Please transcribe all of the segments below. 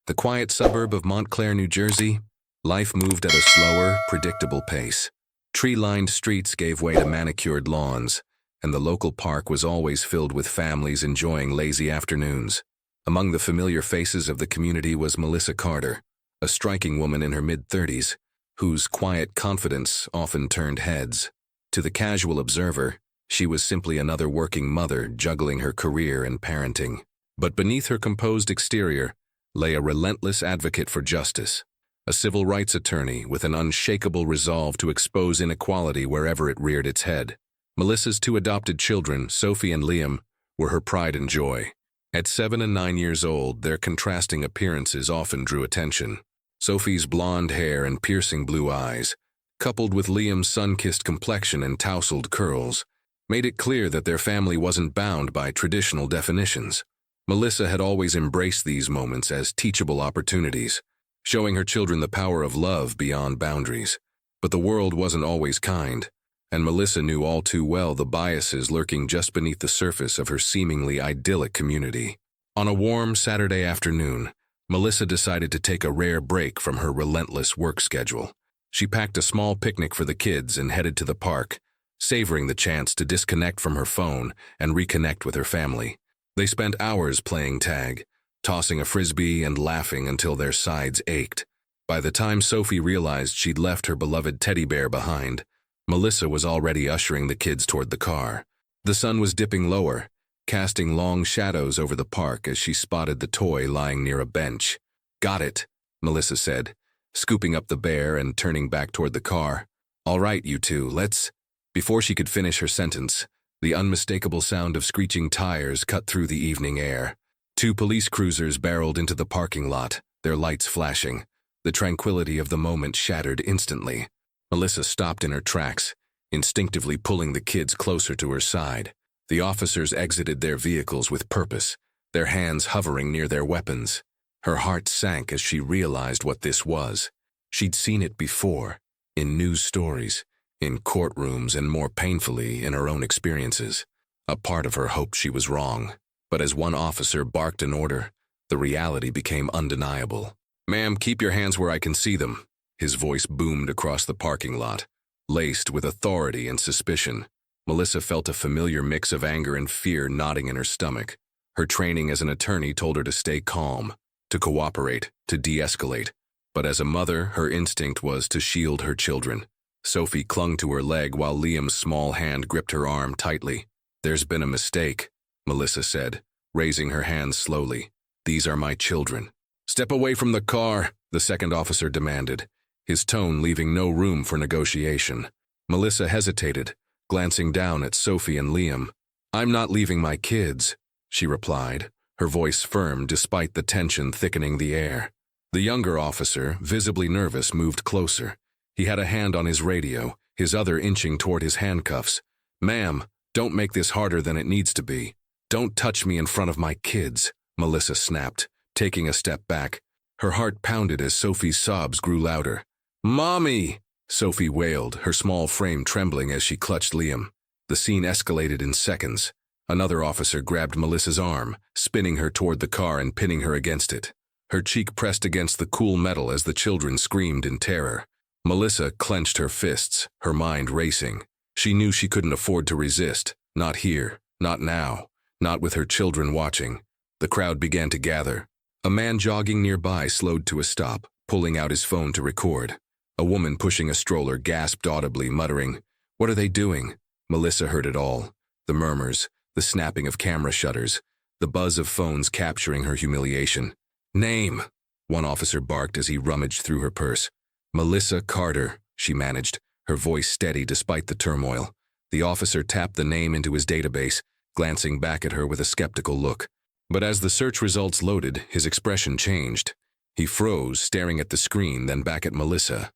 The quiet suburb of Montclair, New Jersey, life moved at a slower, predictable pace. Tree-lined streets gave way to manicured lawns, and the local park was always filled with families enjoying lazy afternoons. Among the familiar faces of the community was Melissa Carter, a striking woman in her mid-30s, whose quiet confidence often turned heads. To the casual observer, she was simply another working mother juggling her career and parenting. But beneath her composed exterior lay a relentless advocate for justice, a civil rights attorney with an unshakable resolve to expose inequality wherever it reared its head. Melissa's two adopted children, Sophie and Liam, were her pride and joy. At 7 and 9 years old, their contrasting appearances often drew attention. Sophie's blonde hair and piercing blue eyes, coupled with Liam's sun-kissed complexion and tousled curls, made it clear that their family wasn't bound by traditional definitions. Melissa had always embraced these moments as teachable opportunities, showing her children the power of love beyond boundaries. But the world wasn't always kind, and Melissa knew all too well the biases lurking just beneath the surface of her seemingly idyllic community. On a warm Saturday afternoon, Melissa decided to take a rare break from her relentless work schedule. She packed a small picnic for the kids and headed to the park, savoring the chance to disconnect from her phone and reconnect with her family. They spent hours playing tag, tossing a frisbee and laughing until their sides ached. By the time Sophie realized she'd left her beloved teddy bear behind, Melissa was already ushering the kids toward the car. The sun was dipping lower, casting long shadows over the park as she spotted the toy lying near a bench. "Got it," Melissa said, scooping up the bear and turning back toward the car. "All right, you two, let's—" Before she could finish her sentence, the unmistakable sound of screeching tires cut through the evening air. Two police cruisers barreled into the parking lot, their lights flashing. The tranquility of the moment shattered instantly. Melissa stopped in her tracks, instinctively pulling the kids closer to her side. The officers exited their vehicles with purpose, their hands hovering near their weapons. Her heart sank as she realized what this was. She'd seen it before, in news stories, in courtrooms, and more painfully in her own experiences. A part of her hoped she was wrong, but as one officer barked an order, the reality became undeniable. "Ma'am, keep your hands where I can see them." His voice boomed across the parking lot, laced with authority and suspicion. Melissa felt a familiar mix of anger and fear knotting in her stomach. Her training as an attorney told her to stay calm, to cooperate, to de-escalate. But as a mother, her instinct was to shield her children. Sophie clung to her leg while Liam's small hand gripped her arm tightly. "There's been a mistake," Melissa said, raising her hands slowly. "These are my children." "Step away from the car," the second officer demanded, his tone leaving no room for negotiation. Melissa hesitated, glancing down at Sophie and Liam. "I'm not leaving my kids," she replied, her voice firm despite the tension thickening the air. The younger officer, visibly nervous, moved closer. He had a hand on his radio, his other inching toward his handcuffs. "Ma'am, don't make this harder than it needs to be. Don't touch me in front of my kids," Melissa snapped, taking a step back. Her heart pounded as Sophie's sobs grew louder. "Mommy!" Sophie wailed, her small frame trembling as she clutched Liam. The scene escalated in seconds. Another officer grabbed Melissa's arm, spinning her toward the car and pinning her against it. Her cheek pressed against the cool metal as the children screamed in terror. Melissa clenched her fists, her mind racing. She knew she couldn't afford to resist. Not here, not now, not with her children watching. The crowd began to gather. A man jogging nearby slowed to a stop, pulling out his phone to record. A woman pushing a stroller gasped audibly, muttering, "What are they doing?" Melissa heard it all. The murmurs, the snapping of camera shutters, the buzz of phones capturing her humiliation. "Name," one officer barked as he rummaged through her purse. "Melissa Carter," she managed, her voice steady despite the turmoil. The officer tapped the name into his database, glancing back at her with a skeptical look. But as the search results loaded, his expression changed. He froze, staring at the screen, then back at Melissa.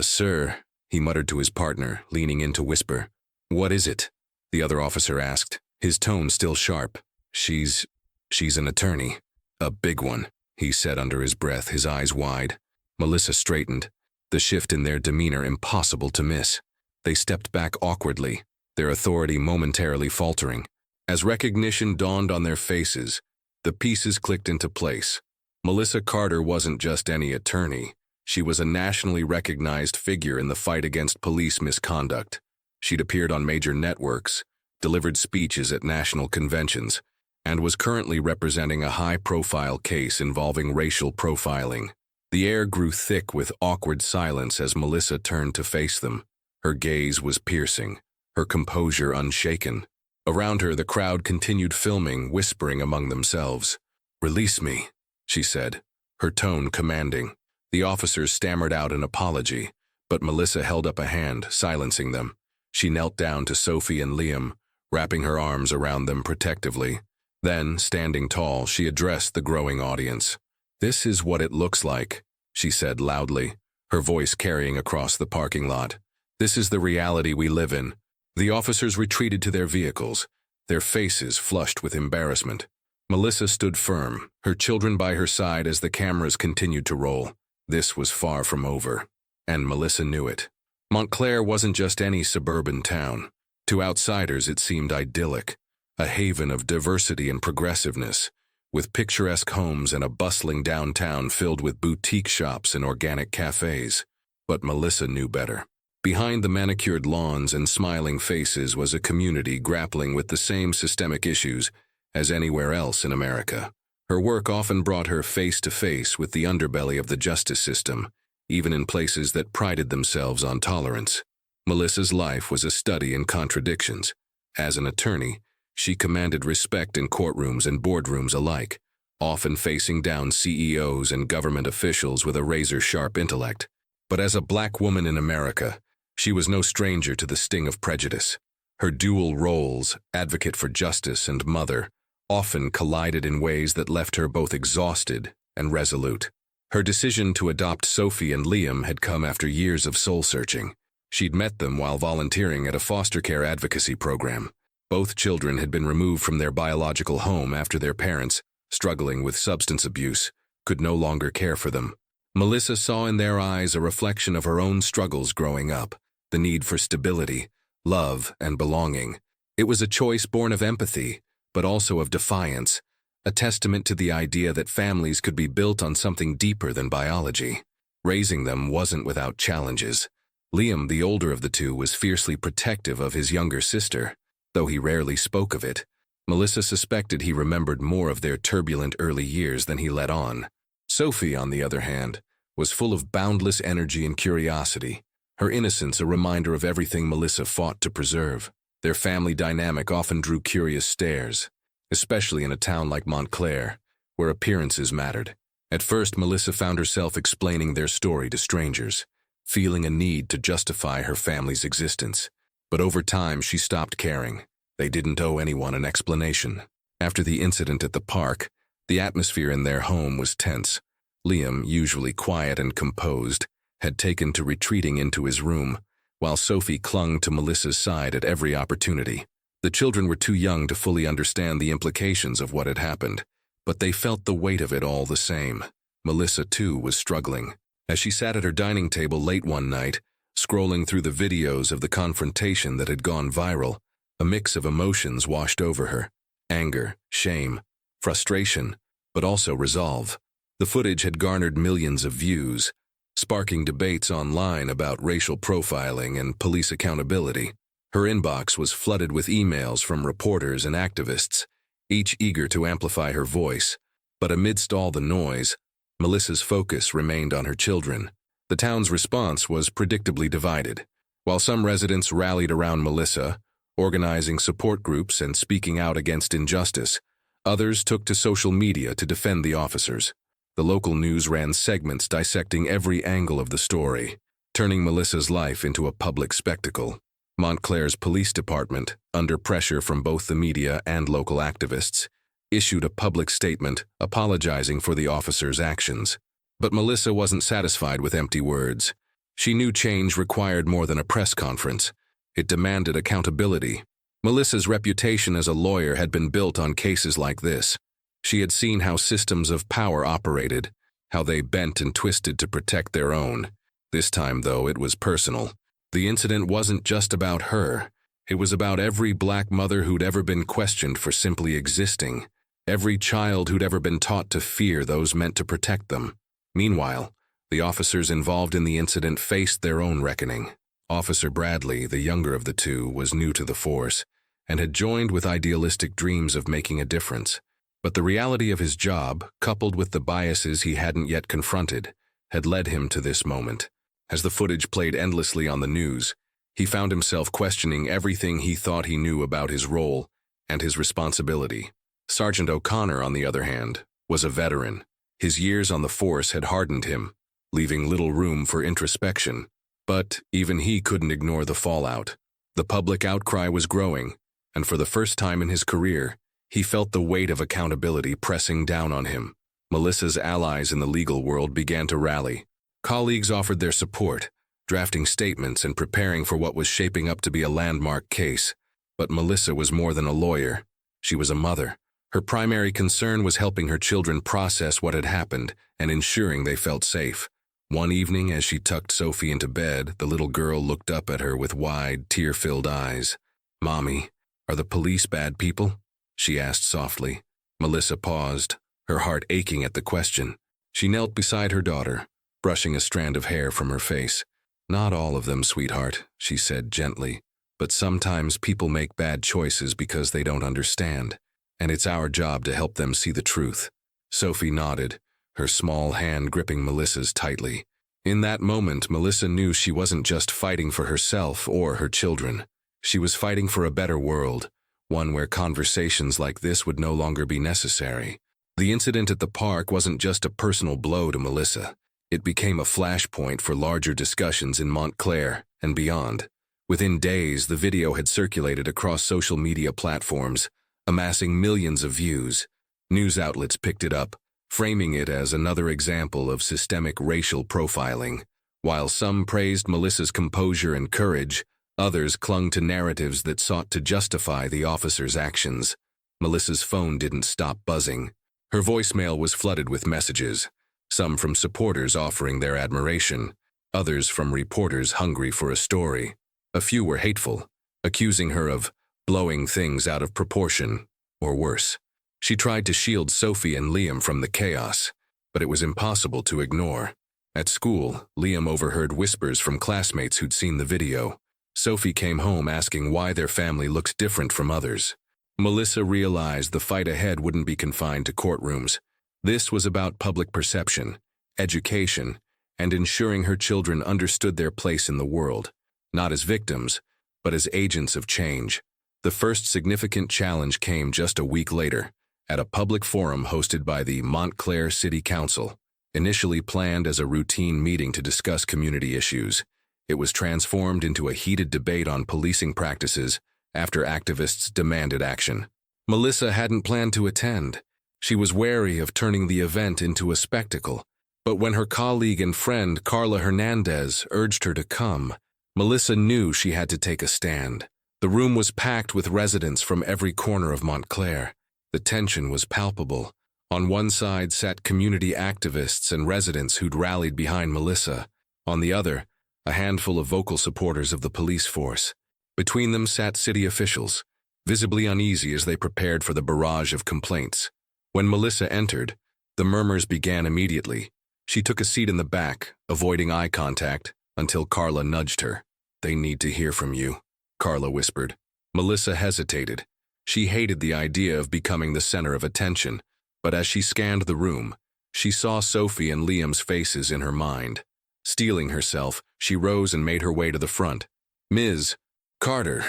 Sir," he muttered to his partner, leaning in to whisper. "What is it?" the other officer asked, his tone still sharp. She's an attorney." "A big one," he said under his breath, his eyes wide. Melissa straightened, the shift in their demeanor impossible to miss. They stepped back awkwardly, their authority momentarily faltering. As recognition dawned on their faces, the pieces clicked into place. Melissa Carter wasn't just any attorney. She was a nationally recognized figure in the fight against police misconduct. She'd appeared on major networks, delivered speeches at national conventions, and was currently representing a high-profile case involving racial profiling. The air grew thick with awkward silence as Melissa turned to face them. Her gaze was piercing, her composure unshaken. Around her, the crowd continued filming, whispering among themselves. "Release me," she said, her tone commanding. The officers stammered out an apology, but Melissa held up a hand, silencing them. She knelt down to Sophie and Liam, wrapping her arms around them protectively. Then, standing tall, she addressed the growing audience. "This is what it looks like," she said loudly, her voice carrying across the parking lot. "This is the reality we live in." The officers retreated to their vehicles, their faces flushed with embarrassment. Melissa stood firm, her children by her side as the cameras continued to roll. This was far from over, and Melissa knew it. Montclair wasn't just any suburban town. To outsiders, it seemed idyllic, a haven of diversity and progressiveness, with picturesque homes and a bustling downtown filled with boutique shops and organic cafes. But Melissa knew better. Behind the manicured lawns and smiling faces was a community grappling with the same systemic issues as anywhere else in America. Her work often brought her face to face with the underbelly of the justice system, even in places that prided themselves on tolerance. Melissa's life was a study in contradictions. As an attorney, she commanded respect in courtrooms and boardrooms alike, often facing down CEOs and government officials with a razor-sharp intellect. But as a black woman in America, she was no stranger to the sting of prejudice. Her dual roles, advocate for justice and mother, often collided in ways that left her both exhausted and resolute. Her decision to adopt Sophie and Liam had come after years of soul-searching. She'd met them while volunteering at a foster care advocacy program. Both children had been removed from their biological home after their parents, struggling with substance abuse, could no longer care for them. Melissa saw in their eyes a reflection of her own struggles growing up, the need for stability, love, and belonging. It was a choice born of empathy, but also of defiance, a testament to the idea that families could be built on something deeper than biology. Raising them wasn't without challenges. Liam, the older of the two, was fiercely protective of his younger sister. Though he rarely spoke of it, Melissa suspected he remembered more of their turbulent early years than he let on. Sophie, on the other hand, was full of boundless energy and curiosity, her innocence a reminder of everything Melissa fought to preserve. Their family dynamic often drew curious stares, especially in a town like Montclair, where appearances mattered. At first, Melissa found herself explaining their story to strangers, feeling a need to justify her family's existence. But over time, she stopped caring. They didn't owe anyone an explanation. After the incident at the park, the atmosphere in their home was tense. Liam, usually quiet and composed, had taken to retreating into his room, while Sophie clung to Melissa's side at every opportunity. The children were too young to fully understand the implications of what had happened, but they felt the weight of it all the same. Melissa, too, was struggling. As she sat at her dining table late one night, scrolling through the videos of the confrontation that had gone viral, a mix of emotions washed over her. Anger, shame, frustration, but also resolve. The footage had garnered millions of views, sparking debates online about racial profiling and police accountability. Her inbox was flooded with emails from reporters and activists, each eager to amplify her voice. But amidst all the noise, Melissa's focus remained on her children. The town's response was predictably divided. While some residents rallied around Melissa, organizing support groups and speaking out against injustice, others took to social media to defend the officers. The local news ran segments dissecting every angle of the story, turning Melissa's life into a public spectacle. Montclair's police department, under pressure from both the media and local activists, issued a public statement apologizing for the officers' actions. But Melissa wasn't satisfied with empty words. She knew change required more than a press conference. It demanded accountability. Melissa's reputation as a lawyer had been built on cases like this. She had seen how systems of power operated, how they bent and twisted to protect their own. This time, though, it was personal. The incident wasn't just about her. It was about every black mother who'd ever been questioned for simply existing. Every child who'd ever been taught to fear those meant to protect them. Meanwhile, the officers involved in the incident faced their own reckoning. Officer Bradley, the younger of the two, was new to the force and had joined with idealistic dreams of making a difference. But the reality of his job, coupled with the biases he hadn't yet confronted, had led him to this moment. As the footage played endlessly on the news, he found himself questioning everything he thought he knew about his role and his responsibility. Sergeant O'Connor, on the other hand, was a veteran. His years on the force had hardened him, leaving little room for introspection. But even he couldn't ignore the fallout. The public outcry was growing, and for the first time in his career, he felt the weight of accountability pressing down on him. Melissa's allies in the legal world began to rally. Colleagues offered their support, drafting statements and preparing for what was shaping up to be a landmark case. But Melissa was more than a lawyer. She was a mother. Her primary concern was helping her children process what had happened and ensuring they felt safe. One evening, as she tucked Sophie into bed, the little girl looked up at her with wide, tear-filled eyes. "Mommy, are the police bad people?" she asked softly. Melissa paused, her heart aching at the question. She knelt beside her daughter, brushing a strand of hair from her face. "Not all of them, sweetheart," she said gently. "But sometimes people make bad choices because they don't understand, and it's our job to help them see the truth." Sophie nodded, her small hand gripping Melissa's tightly. In that moment, Melissa knew she wasn't just fighting for herself or her children. She was fighting for a better world, one where conversations like this would no longer be necessary. The incident at the park wasn't just a personal blow to Melissa. It became a flashpoint for larger discussions in Montclair and beyond. Within days, the video had circulated across social media platforms, amassing millions of views. News outlets picked it up, framing it as another example of systemic racial profiling. While some praised Melissa's composure and courage, others clung to narratives that sought to justify the officers' actions. Melissa's phone didn't stop buzzing. Her voicemail was flooded with messages, some from supporters offering their admiration, others from reporters hungry for a story. A few were hateful, accusing her of blowing things out of proportion, or worse. She tried to shield Sophie and Liam from the chaos, but it was impossible to ignore. At school, Liam overheard whispers from classmates who'd seen the video. Sophie came home asking why their family looked different from others. Melissa realized the fight ahead wouldn't be confined to courtrooms. This was about public perception, education, and ensuring her children understood their place in the world, not as victims, but as agents of change. The first significant challenge came just a week later, at a public forum hosted by the Montclair City Council. Initially planned as a routine meeting to discuss community issues, it was transformed into a heated debate on policing practices after activists demanded action. Melissa hadn't planned to attend. She was wary of turning the event into a spectacle. But when her colleague and friend Carla Hernandez urged her to come, Melissa knew she had to take a stand. The room was packed with residents from every corner of Montclair. The tension was palpable. On one side sat community activists and residents who'd rallied behind Melissa. On the other, a handful of vocal supporters of the police force. Between them sat city officials, visibly uneasy as they prepared for the barrage of complaints. When Melissa entered, the murmurs began immediately. She took a seat in the back, avoiding eye contact, until Carla nudged her. "They need to hear from you," Carla whispered. Melissa hesitated. She hated the idea of becoming the center of attention, but as she scanned the room, she saw Sophie and Liam's faces in her mind. Steeling herself, she rose and made her way to the front. "Ms. Carter,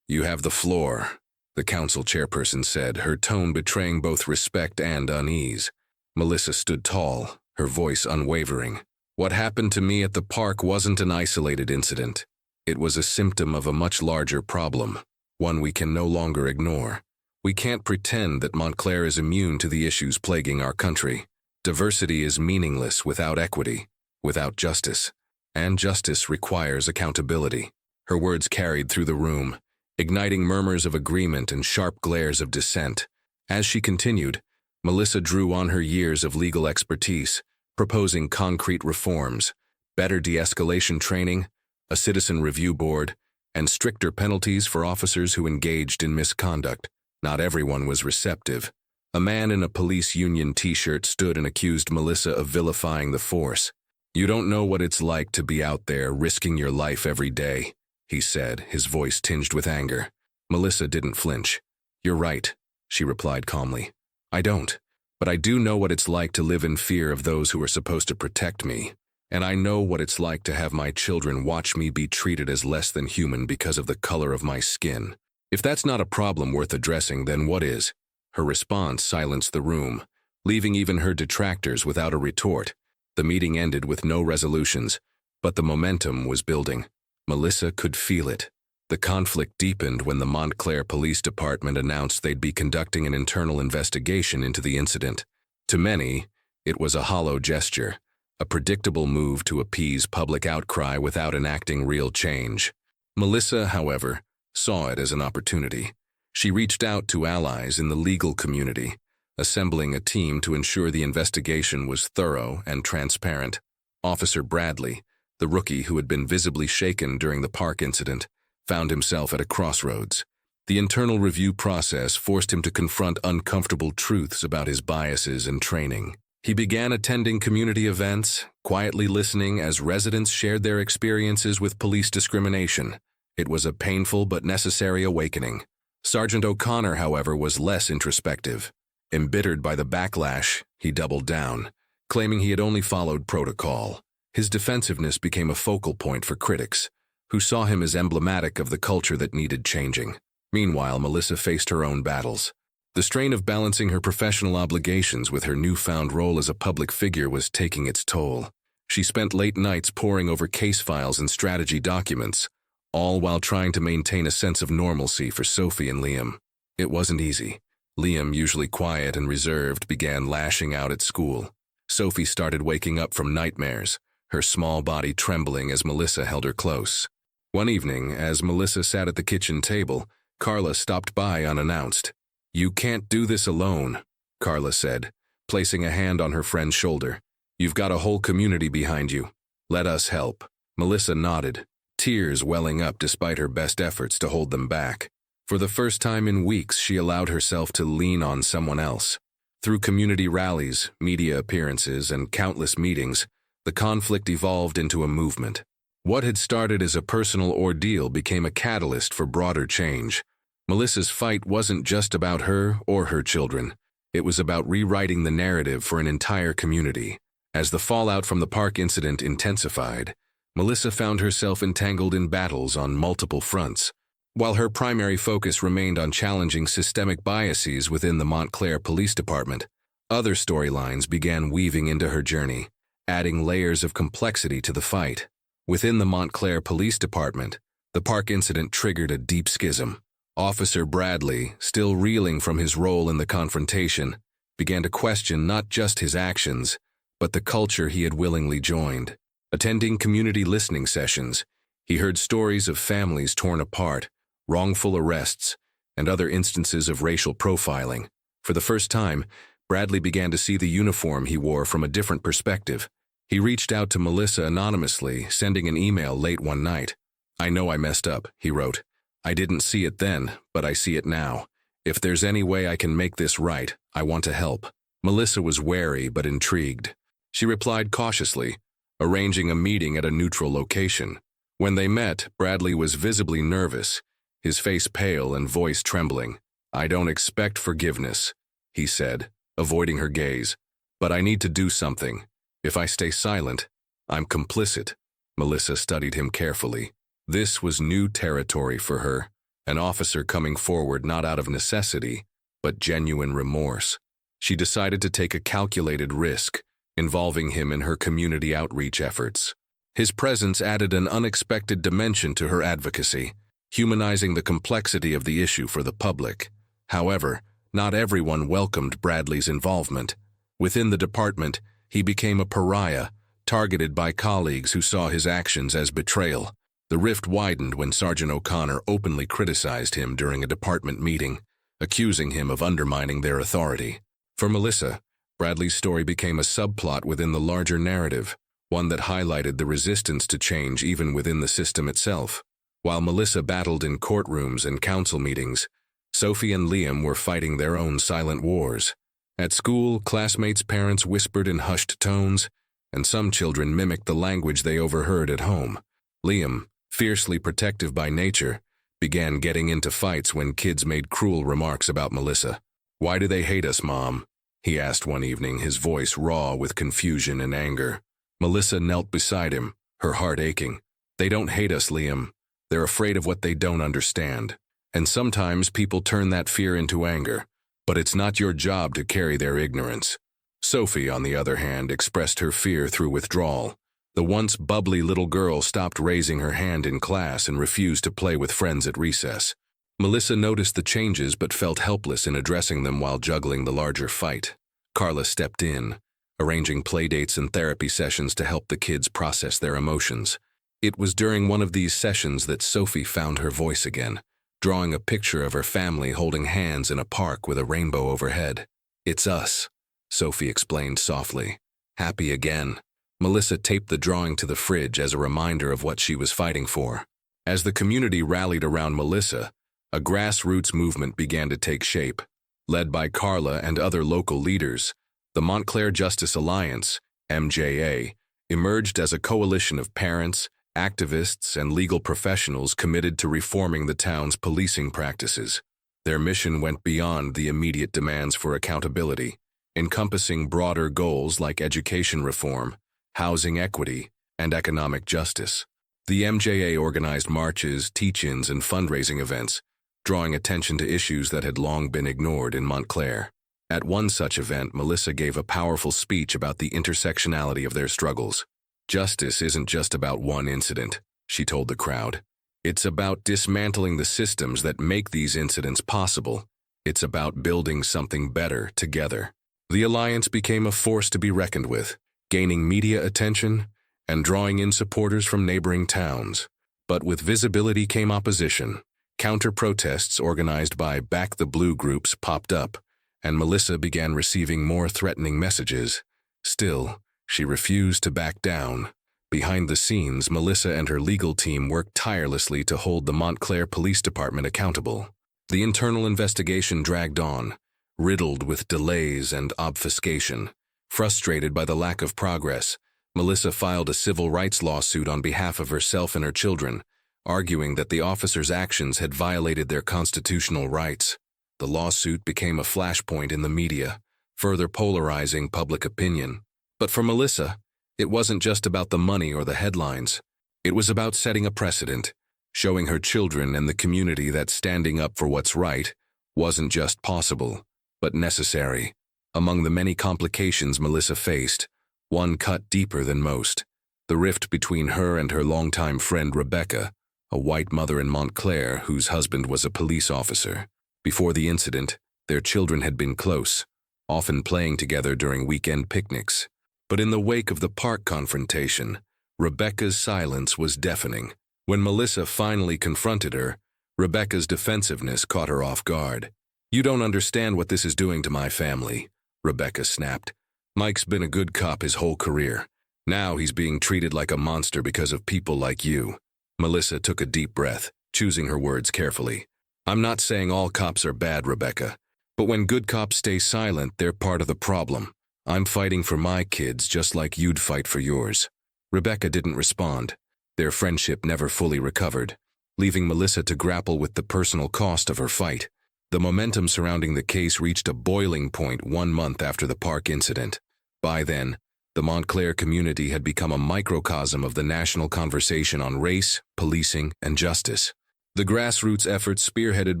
you have the floor," the council chairperson said, her tone betraying both respect and unease. Melissa stood tall, her voice unwavering. "What happened to me at the park wasn't an isolated incident. It was a symptom of a much larger problem, one we can no longer ignore. We can't pretend that Montclair is immune to the issues plaguing our country. Diversity is meaningless without equity, without justice, and justice requires accountability." Her words carried through the room, igniting murmurs of agreement and sharp glares of dissent. As she continued, Melissa drew on her years of legal expertise, proposing concrete reforms, better de-escalation training, a citizen review board, and stricter penalties for officers who engaged in misconduct. Not everyone was receptive. A man in a police union t-shirt stood and accused Melissa of vilifying the force. "You don't know what it's like to be out there risking your life every day," he said, his voice tinged with anger. Melissa didn't flinch. "You're right," she replied calmly. "I don't. But I do know what it's like to live in fear of those who are supposed to protect me. And I know what it's like to have my children watch me be treated as less than human because of the color of my skin. If that's not a problem worth addressing, then what is?" Her response silenced the room, leaving even her detractors without a retort. The meeting ended with no resolutions, but the momentum was building. Melissa could feel it. The conflict deepened when the Montclair Police Department announced they'd be conducting an internal investigation into the incident. To many, it was a hollow gesture, a predictable move to appease public outcry without enacting real change. Melissa, however, saw it as an opportunity. She reached out to allies in the legal community, assembling a team to ensure the investigation was thorough and transparent. Officer Bradley, the rookie who had been visibly shaken during the park incident, found himself at a crossroads. The internal review process forced him to confront uncomfortable truths about his biases and training. He began attending community events, quietly listening as residents shared their experiences with police discrimination. It was a painful but necessary awakening. Sergeant O'Connor, however, was less introspective. Embittered by the backlash, he doubled down, claiming he had only followed protocol. His defensiveness became a focal point for critics, who saw him as emblematic of the culture that needed changing. Meanwhile, Melissa faced her own battles. The strain of balancing her professional obligations with her newfound role as a public figure was taking its toll. She spent late nights poring over case files and strategy documents, all while trying to maintain a sense of normalcy for Sophie and Liam. It wasn't easy. Liam, usually quiet and reserved, began lashing out at school. Sophie started waking up from nightmares, her small body trembling as Melissa held her close. One evening, as Melissa sat at the kitchen table, Carla stopped by unannounced. "You can't do this alone," Carla said, placing a hand on her friend's shoulder. "You've got a whole community behind you. Let us help." Melissa nodded, tears welling up despite her best efforts to hold them back. For the first time in weeks, she allowed herself to lean on someone else. Through community rallies, media appearances, and countless meetings, the conflict evolved into a movement. What had started as a personal ordeal became a catalyst for broader change. Melissa's fight wasn't just about her or her children. It was about rewriting the narrative for an entire community. As the fallout from the park incident intensified, Melissa found herself entangled in battles on multiple fronts. While her primary focus remained on challenging systemic biases within the Montclair Police Department, other storylines began weaving into her journey, adding layers of complexity to the fight. Within the Montclair Police Department, the park incident triggered a deep schism. Officer Bradley, still reeling from his role in the confrontation, began to question not just his actions, but the culture he had willingly joined. Attending community listening sessions, he heard stories of families torn apart, wrongful arrests, and other instances of racial profiling. For the first time, Bradley began to see the uniform he wore from a different perspective. He reached out to Melissa anonymously, sending an email late one night. "I know I messed up," he wrote. "I didn't see it then, but I see it now. If there's any way I can make this right, I want to help." Melissa was wary but intrigued. She replied cautiously, arranging a meeting at a neutral location. When they met, Bradley was visibly nervous, his face pale and voice trembling. "I don't expect forgiveness," he said, avoiding her gaze. "But I need to do something. If I stay silent, I'm complicit." Melissa studied him carefully. This was new territory for her, an officer coming forward not out of necessity, but genuine remorse. She decided to take a calculated risk, involving him in her community outreach efforts. His presence added an unexpected dimension to her advocacy, humanizing the complexity of the issue for the public. However, not everyone welcomed Bradley's involvement. Within the department, he became a pariah, targeted by colleagues who saw his actions as betrayal. The rift widened when Sergeant O'Connor openly criticized him during a department meeting, accusing him of undermining their authority. For Melissa, Bradley's story became a subplot within the larger narrative, one that highlighted the resistance to change even within the system itself. While Melissa battled in courtrooms and council meetings, Sophie and Liam were fighting their own silent wars. At school, classmates' parents whispered in hushed tones, and some children mimicked the language they overheard at home. Liam, fiercely protective by nature, began getting into fights when kids made cruel remarks about Melissa. "Why do they hate us, Mom?" he asked one evening, his voice raw with confusion and anger. Melissa knelt beside him, her heart aching. "They don't hate us, Liam. They're afraid of what they don't understand. And sometimes people turn that fear into anger, but it's not your job to carry their ignorance." Sophie, on the other hand, expressed her fear through withdrawal. The once bubbly little girl stopped raising her hand in class and refused to play with friends at recess. Melissa noticed the changes but felt helpless in addressing them while juggling the larger fight. Carla stepped in, arranging playdates and therapy sessions to help the kids process their emotions. It was during one of these sessions that Sophie found her voice again, drawing a picture of her family holding hands in a park with a rainbow overhead. "It's us," Sophie explained softly. "Happy again." Melissa taped the drawing to the fridge as a reminder of what she was fighting for. As the community rallied around Melissa, a grassroots movement began to take shape. Led by Carla and other local leaders, the Montclair Justice Alliance, MJA, emerged as a coalition of parents, activists, and legal professionals committed to reforming the town's policing practices. Their mission went beyond the immediate demands for accountability, encompassing broader goals like education reform, housing equity, and economic justice. The MJA organized marches, teach-ins, and fundraising events, drawing attention to issues that had long been ignored in Montclair. At one such event, Melissa gave a powerful speech about the intersectionality of their struggles. "Justice isn't just about one incident," she told the crowd. "It's about dismantling the systems that make these incidents possible. It's about building something better together." The alliance became a force to be reckoned with, gaining media attention and drawing in supporters from neighboring towns. But with visibility came opposition. Counter-protests organized by Back the Blue groups popped up, and Melissa began receiving more threatening messages. Still, she refused to back down. Behind the scenes, Melissa and her legal team worked tirelessly to hold the Montclair Police Department accountable. The internal investigation dragged on, riddled with delays and obfuscation. Frustrated by the lack of progress, Melissa filed a civil rights lawsuit on behalf of herself and her children, arguing that the officers' actions had violated their constitutional rights. The lawsuit became a flashpoint in the media, further polarizing public opinion. But for Melissa, it wasn't just about the money or the headlines. It was about setting a precedent, showing her children and the community that standing up for what's right wasn't just possible, but necessary. Among the many complications Melissa faced, one cut deeper than most: the rift between her and her longtime friend Rebecca, a white mother in Montclair whose husband was a police officer. Before the incident, their children had been close, often playing together during weekend picnics. But in the wake of the park confrontation, Rebecca's silence was deafening. When Melissa finally confronted her, Rebecca's defensiveness caught her off guard. "You don't understand what this is doing to my family," Rebecca snapped. "Mike's been a good cop his whole career. Now he's being treated like a monster because of people like you." Melissa took a deep breath, choosing her words carefully. "I'm not saying all cops are bad, Rebecca, but when good cops stay silent, they're part of the problem. I'm fighting for my kids just like you'd fight for yours." Rebecca didn't respond. Their friendship never fully recovered, leaving Melissa to grapple with the personal cost of her fight. The momentum surrounding the case reached a boiling point 1 month after the park incident. By then, the Montclair community had become a microcosm of the national conversation on race, policing, and justice. The grassroots efforts spearheaded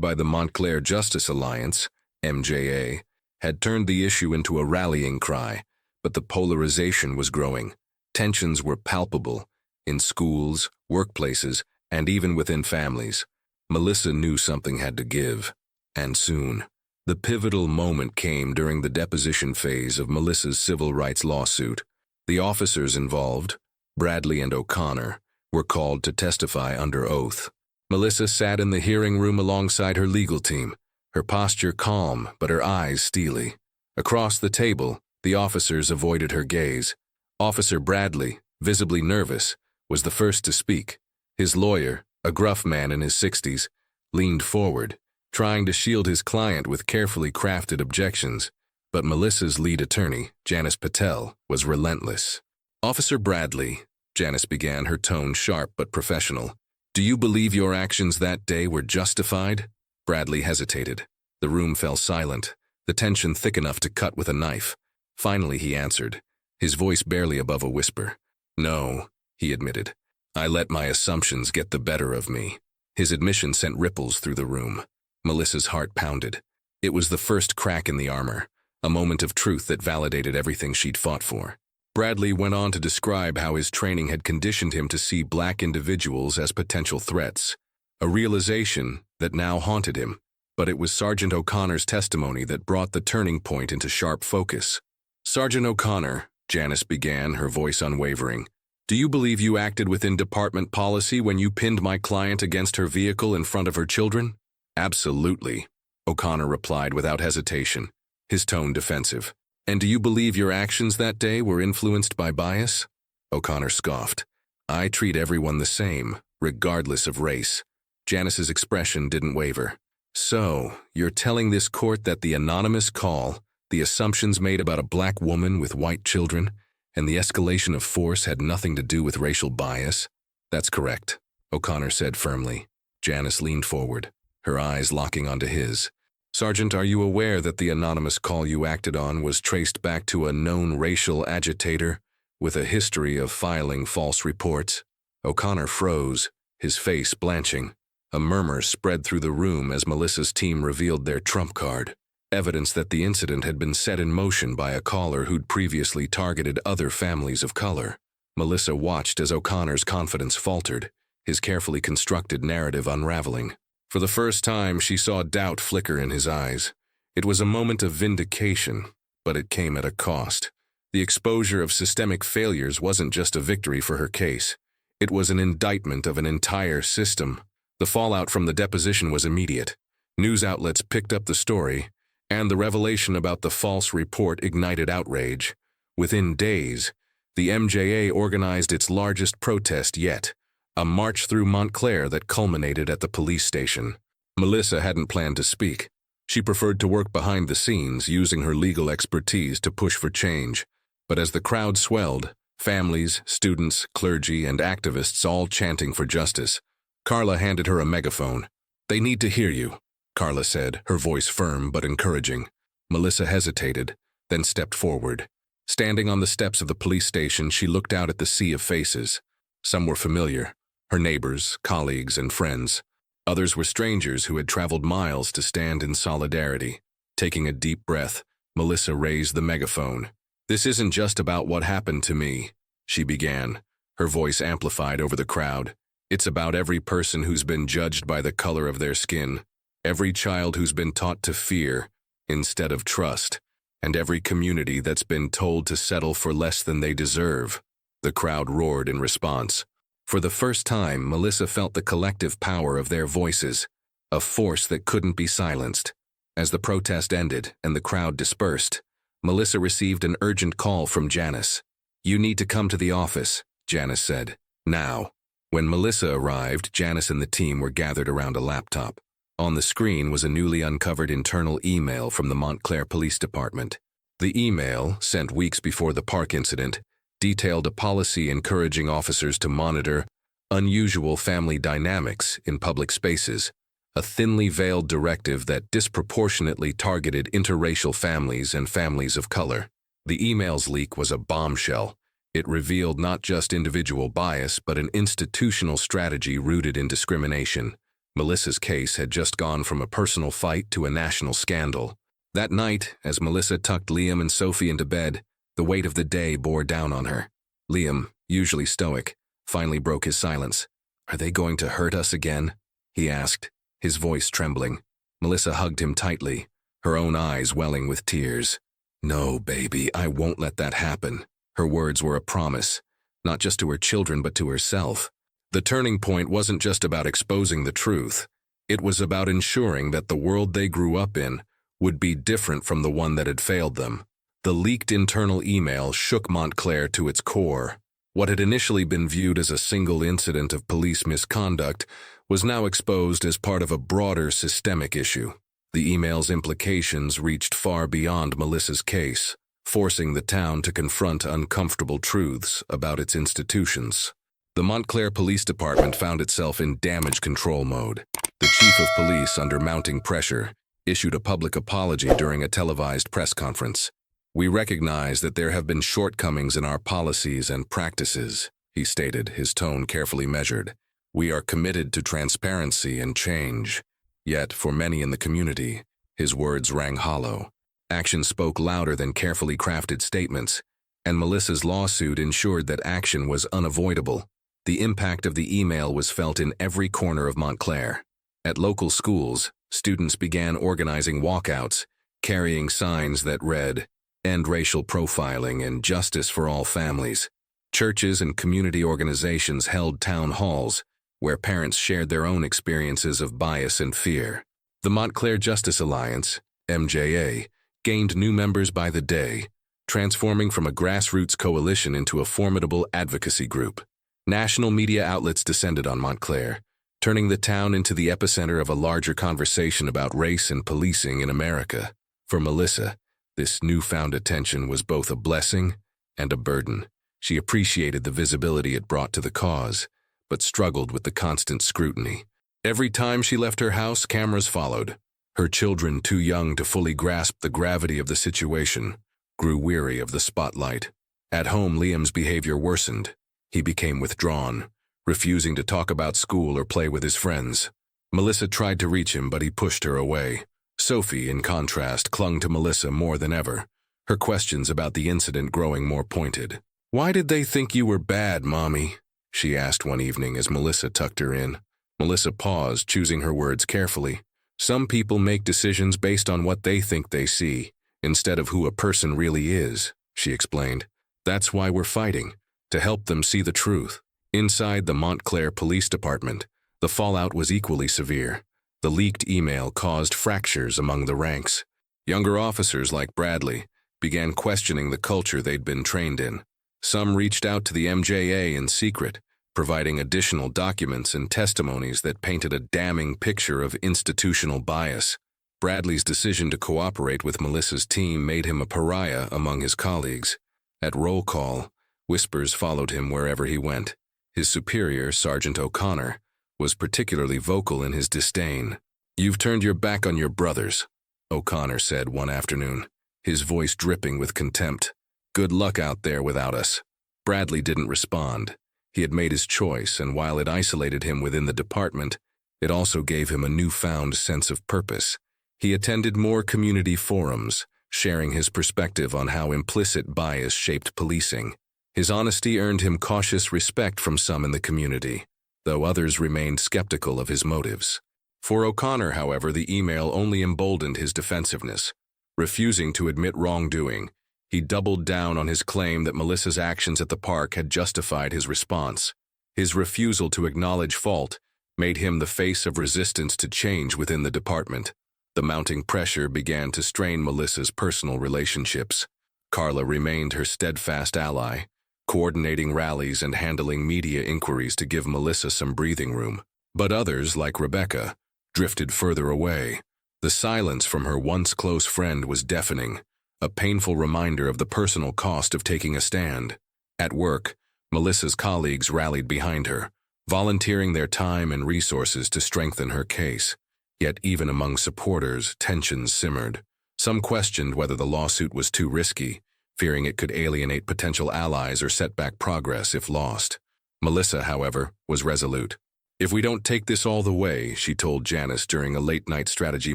by the Montclair Justice Alliance, MJA, had turned the issue into a rallying cry, but the polarization was growing. Tensions were palpable in schools, workplaces, and even within families. Melissa knew something had to give. And soon, the pivotal moment came during the deposition phase of Melissa's civil rights lawsuit. The officers involved, Bradley and O'Connor, were called to testify under oath. Melissa sat in the hearing room alongside her legal team, her posture calm but her eyes steely. Across the table, the officers avoided her gaze. Officer Bradley, visibly nervous, was the first to speak. His lawyer, a gruff man in his 60s, leaned forward, trying to shield his client with carefully crafted objections. But Melissa's lead attorney, Janice Patel, was relentless. "Officer Bradley," Janice began, her tone sharp but professional, "do you believe your actions that day were justified?" Bradley hesitated. The room fell silent, the tension thick enough to cut with a knife. Finally he answered, his voice barely above a whisper. "No," he admitted. "I let my assumptions get the better of me." His admission sent ripples through the room. Melissa's heart pounded. It was the first crack in the armor, a moment of truth that validated everything she'd fought for. Bradley went on to describe how his training had conditioned him to see black individuals as potential threats, a realization that now haunted him. But it was Sergeant O'Connor's testimony that brought the turning point into sharp focus. "Sergeant O'Connor," Janice began, her voice unwavering, "do you believe you acted within department policy when you pinned my client against her vehicle in front of her children?" "Absolutely," O'Connor replied without hesitation, his tone defensive. "And do you believe your actions that day were influenced by bias?" O'Connor scoffed. "I treat everyone the same, regardless of race." Janice's expression didn't waver. "So, you're telling this court that the anonymous call, the assumptions made about a black woman with white children, and the escalation of force had nothing to do with racial bias?" "That's correct," O'Connor said firmly. Janice leaned forward, her eyes locking onto his. "Sergeant, are you aware that the anonymous call you acted on was traced back to a known racial agitator with a history of filing false reports?" O'Connor froze, his face blanching. A murmur spread through the room as Melissa's team revealed their trump card, evidence that the incident had been set in motion by a caller who'd previously targeted other families of color. Melissa watched as O'Connor's confidence faltered, his carefully constructed narrative unraveling. For the first time, she saw doubt flicker in his eyes. It was a moment of vindication, but it came at a cost. The exposure of systemic failures wasn't just a victory for her case. It was an indictment of an entire system. The fallout from the deposition was immediate. News outlets picked up the story, and the revelation about the false report ignited outrage. Within days, the MJA organized its largest protest yet, a march through Montclair that culminated at the police station. Melissa hadn't planned to speak. She preferred to work behind the scenes, using her legal expertise to push for change. But as the crowd swelled, families, students, clergy, and activists all chanting for justice, Carla handed her a megaphone. "They need to hear you," Carla said, her voice firm but encouraging. Melissa hesitated, then stepped forward. Standing on the steps of the police station, she looked out at the sea of faces. Some were familiar, her neighbors, colleagues, and friends. Others were strangers who had traveled miles to stand in solidarity. Taking a deep breath, Melissa raised the megaphone. "This isn't just about what happened to me," she began, her voice amplified over the crowd. "It's about every person who's been judged by the color of their skin, every child who's been taught to fear instead of trust, and every community that's been told to settle for less than they deserve." The crowd roared in response. For the first time, Melissa felt the collective power of their voices, a force that couldn't be silenced. As the protest ended and the crowd dispersed, Melissa received an urgent call from Janice. "You need to come to the office," Janice said. "Now." When Melissa arrived, Janice and the team were gathered around a laptop. On the screen was a newly uncovered internal email from the Montclair Police Department. The email, sent weeks before the park incident, detailed a policy encouraging officers to monitor unusual family dynamics in public spaces, a thinly veiled directive that disproportionately targeted interracial families and families of color. The email's leak was a bombshell. It revealed not just individual bias, but an institutional strategy rooted in discrimination. Melissa's case had just gone from a personal fight to a national scandal. That night, as Melissa tucked Liam and Sophie into bed, the weight of the day bore down on her. Liam, usually stoic, finally broke his silence. "Are they going to hurt us again?" he asked, his voice trembling. Melissa hugged him tightly, her own eyes welling with tears. "No, baby, I won't let that happen." Her words were a promise, not just to her children but to herself. The turning point wasn't just about exposing the truth. It was about ensuring that the world they grew up in would be different from the one that had failed them. The leaked internal email shook Montclair to its core. What had initially been viewed as a single incident of police misconduct was now exposed as part of a broader systemic issue. The email's implications reached far beyond Melissa's case, forcing the town to confront uncomfortable truths about its institutions. The Montclair Police Department found itself in damage control mode. The chief of police, under mounting pressure, issued a public apology during a televised press conference. "We recognize that there have been shortcomings in our policies and practices," he stated, his tone carefully measured. "We are committed to transparency and change." Yet, for many in the community, his words rang hollow. Action spoke louder than carefully crafted statements, and Melissa's lawsuit ensured that action was unavoidable. The impact of the email was felt in every corner of Montclair. At local schools, students began organizing walkouts, carrying signs that read, "End racial profiling and justice for all families." Churches and community organizations held town halls, where parents shared their own experiences of bias and fear. The Montclair Justice Alliance, MJA, gained new members by the day, transforming from a grassroots coalition into a formidable advocacy group. National media outlets descended on Montclair, turning the town into the epicenter of a larger conversation about race and policing in America. For Melissa, this newfound attention was both a blessing and a burden. She appreciated the visibility it brought to the cause, but struggled with the constant scrutiny. Every time she left her house, cameras followed. Her children, too young to fully grasp the gravity of the situation, grew weary of the spotlight. At home, Liam's behavior worsened. He became withdrawn, refusing to talk about school or play with his friends. Melissa tried to reach him, but he pushed her away. Sophie, in contrast, clung to Melissa more than ever, her questions about the incident growing more pointed. "Why did they think you were bad, Mommy?" she asked one evening as Melissa tucked her in. Melissa paused, choosing her words carefully. "Some people make decisions based on what they think they see, instead of who a person really is," she explained. "That's why we're fighting, to help them see the truth." Inside the Montclair Police Department, the fallout was equally severe. The leaked email caused fractures among the ranks. Younger officers like Bradley began questioning the culture they'd been trained in. Some reached out to the MJA in secret, providing additional documents and testimonies that painted a damning picture of institutional bias. Bradley's decision to cooperate with Melissa's team made him a pariah among his colleagues. At roll call, whispers followed him wherever he went. His superior, Sergeant O'Connor, was particularly vocal in his disdain. "You've turned your back on your brothers," O'Connor said one afternoon, his voice dripping with contempt. "Good luck out there without us." Bradley didn't respond. He had made his choice, and while it isolated him within the department, it also gave him a newfound sense of purpose. He attended more community forums, sharing his perspective on how implicit bias shaped policing. His honesty earned him cautious respect from some in the community, though others remained skeptical of his motives. For O'Connor, however, the email only emboldened his defensiveness. Refusing to admit wrongdoing, he doubled down on his claim that Melissa's actions at the park had justified his response. His refusal to acknowledge fault made him the face of resistance to change within the department. The mounting pressure began to strain Melissa's personal relationships. Carla remained her steadfast ally, coordinating rallies and handling media inquiries to give Melissa some breathing room. But others, like Rebecca, drifted further away. The silence from her once close friend was deafening, a painful reminder of the personal cost of taking a stand. At work, Melissa's colleagues rallied behind her, volunteering their time and resources to strengthen her case. Yet even among supporters, tensions simmered. Some questioned whether the lawsuit was too risky, fearing it could alienate potential allies or set back progress if lost. Melissa, however, was resolute. "If we don't take this all the way," she told Janice during a late-night strategy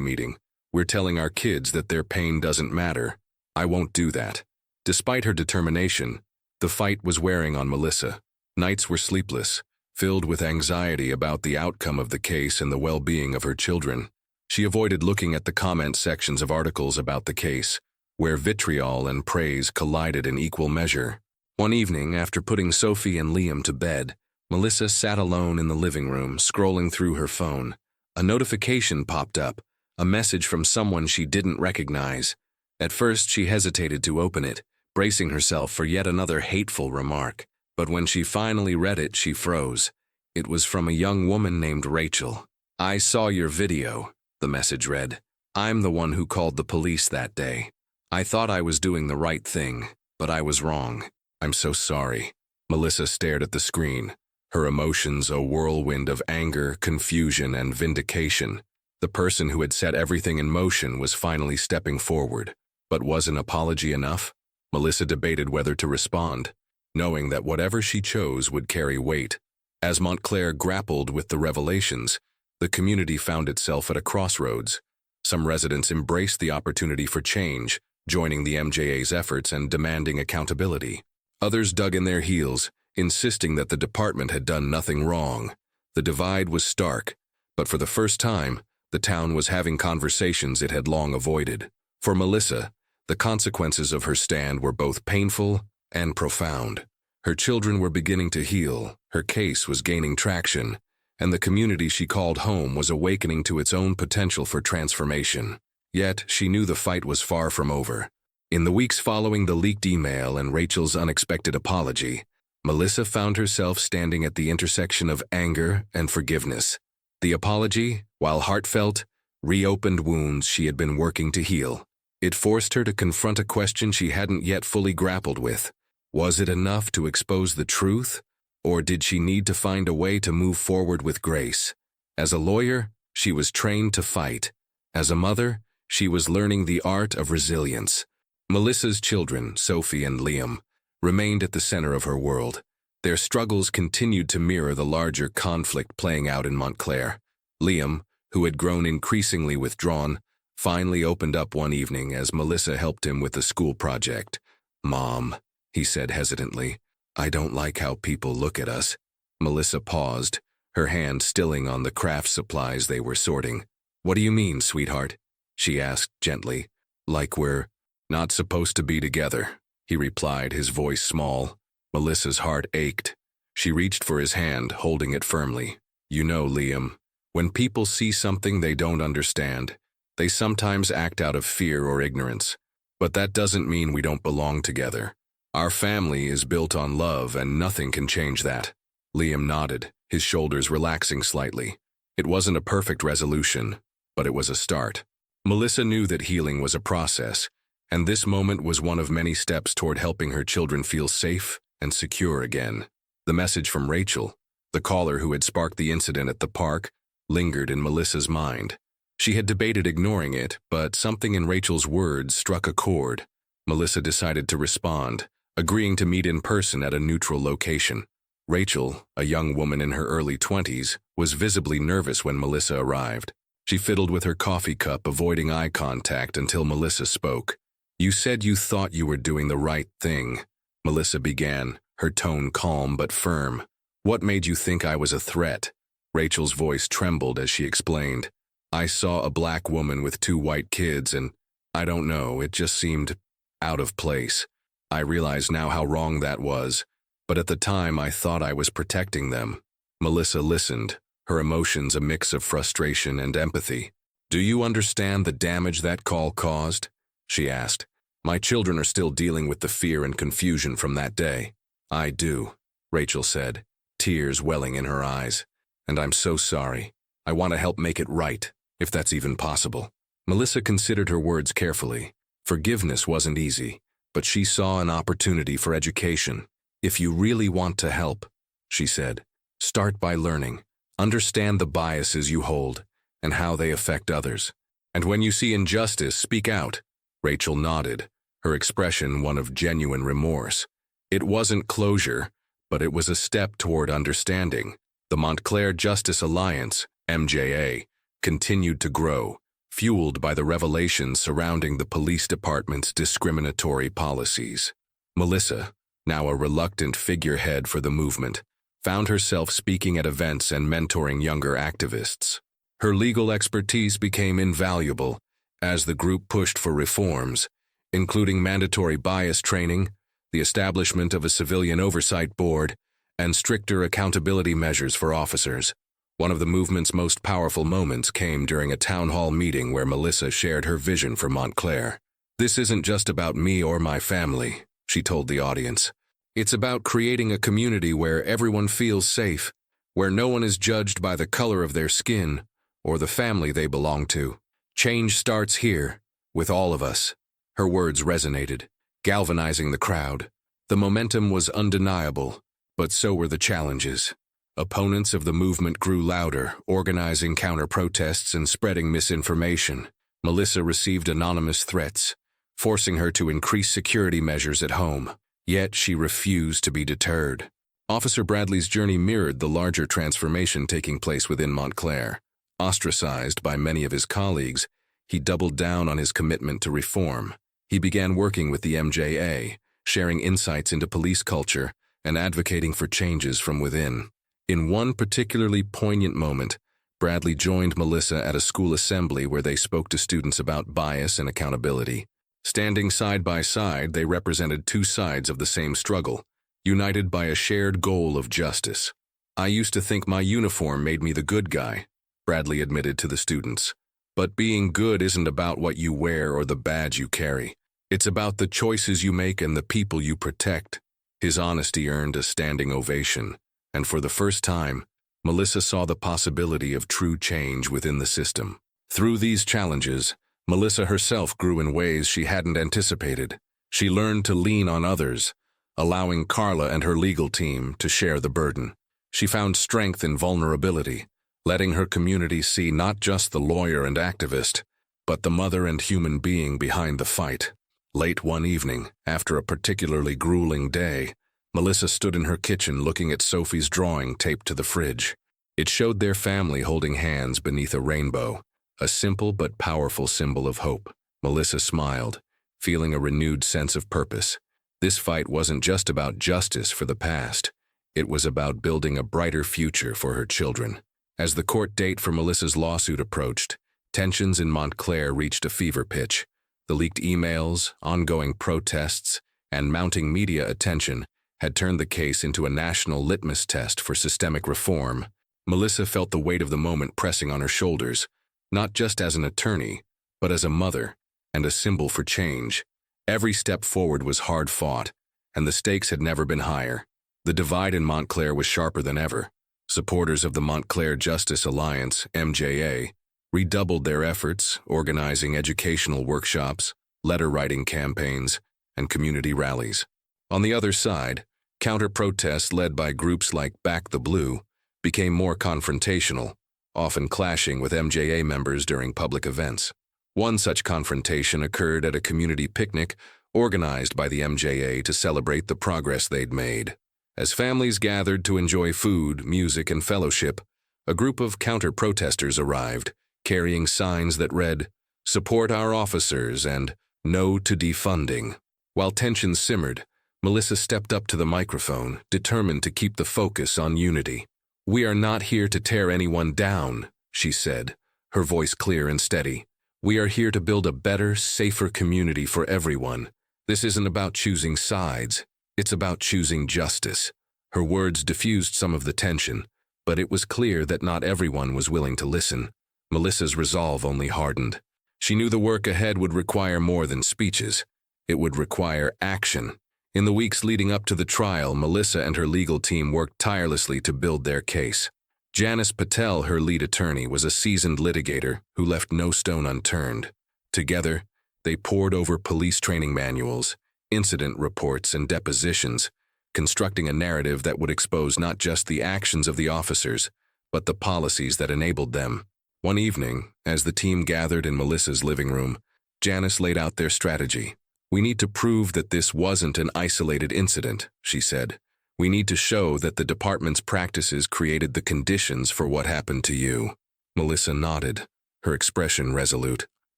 meeting, "we're telling our kids that their pain doesn't matter. I won't do that." Despite her determination, the fight was wearing on Melissa. Nights were sleepless, filled with anxiety about the outcome of the case and the well-being of her children. She avoided looking at the comment sections of articles about the case, where vitriol and praise collided in equal measure. One evening, after putting Sophie and Liam to bed, Melissa sat alone in the living room, scrolling through her phone. A notification popped up, a message from someone she didn't recognize. At first, she hesitated to open it, bracing herself for yet another hateful remark. But when she finally read it, she froze. It was from a young woman named Rachel. "I saw your video," the message read. I'm the one who called the police that day. I thought I was doing the right thing, but I was wrong. I'm so sorry." Melissa stared at the screen, her emotions a whirlwind of anger, confusion, and vindication. The person who had set everything in motion was finally stepping forward. But was an apology enough? Melissa debated whether to respond, knowing that whatever she chose would carry weight. As Montclair grappled with the revelations, the community found itself at a crossroads. Some residents embraced the opportunity for change, joining the MJA's efforts and demanding accountability. Others dug in their heels, insisting that the department had done nothing wrong. The divide was stark, but for the first time, the town was having conversations it had long avoided. For Melissa, the consequences of her stand were both painful and profound. Her children were beginning to heal, her case was gaining traction, and the community she called home was awakening to its own potential for transformation. Yet, she knew the fight was far from over. In the weeks following the leaked email and Rachel's unexpected apology, Melissa found herself standing at the intersection of anger and forgiveness. The apology, while heartfelt, reopened wounds she had been working to heal. It forced her to confront a question she hadn't yet fully grappled with. Was it enough to expose the truth, or did she need to find a way to move forward with grace? As a lawyer, she was trained to fight. As a mother, she was learning the art of resilience. Melissa's children, Sophie and Liam, remained at the center of her world. Their struggles continued to mirror the larger conflict playing out in Montclair. Liam, who had grown increasingly withdrawn, finally opened up one evening as Melissa helped him with a school project. "Mom," he said hesitantly, "I don't like how people look at us." Melissa paused, her hand stilling on the craft supplies they were sorting. "What do you mean, sweetheart?" she asked gently. "Like we're not supposed to be together," he replied, his voice small. Melissa's heart ached. She reached for his hand, holding it firmly. "You know, Liam, when people see something they don't understand, they sometimes act out of fear or ignorance. But that doesn't mean we don't belong together. Our family is built on love, and nothing can change that." Liam nodded, his shoulders relaxing slightly. It wasn't a perfect resolution, but it was a start. Melissa knew that healing was a process, and this moment was one of many steps toward helping her children feel safe and secure again. The message from Rachel, the caller who had sparked the incident at the park, lingered in Melissa's mind. She had debated ignoring it, but something in Rachel's words struck a chord. Melissa decided to respond, agreeing to meet in person at a neutral location. Rachel, a young woman in her early 20s, was visibly nervous when Melissa arrived. She fiddled with her coffee cup, avoiding eye contact until Melissa spoke. "You said you thought you were doing the right thing," Melissa began, her tone calm but firm. "What made you think I was a threat?" Rachel's voice trembled as she explained. "I saw a black woman with 2 white kids and, I don't know, it just seemed out of place. I realize now how wrong that was, but at the time I thought I was protecting them." Melissa listened, her emotions a mix of frustration and empathy. "Do you understand the damage that call caused?" she asked. "My children are still dealing with the fear and confusion from that day." "I do," Rachel said, tears welling in her eyes. "And I'm so sorry. I want to help make it right, if that's even possible." Melissa considered her words carefully. Forgiveness wasn't easy, but she saw an opportunity for education. "If you really want to help," she said, "start by learning. Understand the biases you hold and how they affect others. And when you see injustice, speak out." Rachel nodded, her expression one of genuine remorse. It wasn't closure, but it was a step toward understanding. The Montclair Justice Alliance, MJA, continued to grow, fueled by the revelations surrounding the police department's discriminatory policies. Melissa, now a reluctant figurehead for the movement, found herself speaking at events and mentoring younger activists. Her legal expertise became invaluable as the group pushed for reforms, including mandatory bias training, the establishment of a civilian oversight board, and stricter accountability measures for officers. One of the movement's most powerful moments came during a town hall meeting where Melissa shared her vision for Montclair. "This isn't just about me or my family," she told the audience. "It's about creating a community where everyone feels safe, where no one is judged by the color of their skin or the family they belong to. Change starts here, with all of us. Her words resonated, galvanizing the crowd. The momentum was undeniable, but so were the challenges. Opponents of the movement grew louder, organizing counter-protests and spreading misinformation. Melissa received anonymous threats, forcing her to increase security measures at home. Yet she refused to be deterred. Officer Bradley's journey mirrored the larger transformation taking place within Montclair. Ostracized by many of his colleagues, he doubled down on his commitment to reform. He began working with the MJA, sharing insights into police culture and advocating for changes from within. In one particularly poignant moment, Bradley joined Melissa at a school assembly where they spoke to students about bias and accountability. Standing side by side, they represented two sides of the same struggle, united by a shared goal of justice. "I used to think my uniform made me the good guy," Bradley admitted to the students. "But being good isn't about what you wear or the badge you carry. It's about the choices you make and the people you protect." His honesty earned a standing ovation, and for the first time, Melissa saw the possibility of true change within the system. Through these challenges, Melissa herself grew in ways she hadn't anticipated. She learned to lean on others, allowing Carla and her legal team to share the burden. She found strength in vulnerability, letting her community see not just the lawyer and activist, but the mother and human being behind the fight. Late one evening, after a particularly grueling day, Melissa stood in her kitchen looking at Sophie's drawing taped to the fridge. It showed their family holding hands beneath a rainbow, a simple but powerful symbol of hope. Melissa smiled, feeling a renewed sense of purpose. This fight wasn't just about justice for the past. It was about building a brighter future for her children. As the court date for Melissa's lawsuit approached, tensions in Montclair reached a fever pitch. The leaked emails, ongoing protests, and mounting media attention had turned the case into a national litmus test for systemic reform. Melissa felt the weight of the moment pressing on her shoulders, not just as an attorney, but as a mother and a symbol for change. Every step forward was hard fought, and the stakes had never been higher. The divide in Montclair was sharper than ever. Supporters of the Montclair Justice Alliance, MJA, redoubled their efforts, organizing educational workshops, letter-writing campaigns, and community rallies. On the other side, counter-protests led by groups like Back the Blue became more confrontational, often clashing with MJA members during public events. One such confrontation occurred at a community picnic organized by the MJA to celebrate the progress they'd made. As families gathered to enjoy food, music, and fellowship, a group of counter-protesters arrived, carrying signs that read, "Support our officers" and "No to defunding." While tensions simmered, Melissa stepped up to the microphone, determined to keep the focus on unity. "We are not here to tear anyone down," she said, her voice clear and steady. "We are here to build a better, safer community for everyone. This isn't about choosing sides. It's about choosing justice." Her words diffused some of the tension, but it was clear that not everyone was willing to listen. Melissa's resolve only hardened. She knew the work ahead would require more than speeches. It would require action. In the weeks leading up to the trial, Melissa and her legal team worked tirelessly to build their case. Janice Patel, her lead attorney, was a seasoned litigator who left no stone unturned. Together, they pored over police training manuals, incident reports, and depositions, constructing a narrative that would expose not just the actions of the officers, but the policies that enabled them. One evening, as the team gathered in Melissa's living room, Janice laid out their strategy. "We need to prove that this wasn't an isolated incident," she said. "We need to show that the department's practices created the conditions for what happened to you." Melissa nodded, her expression resolute.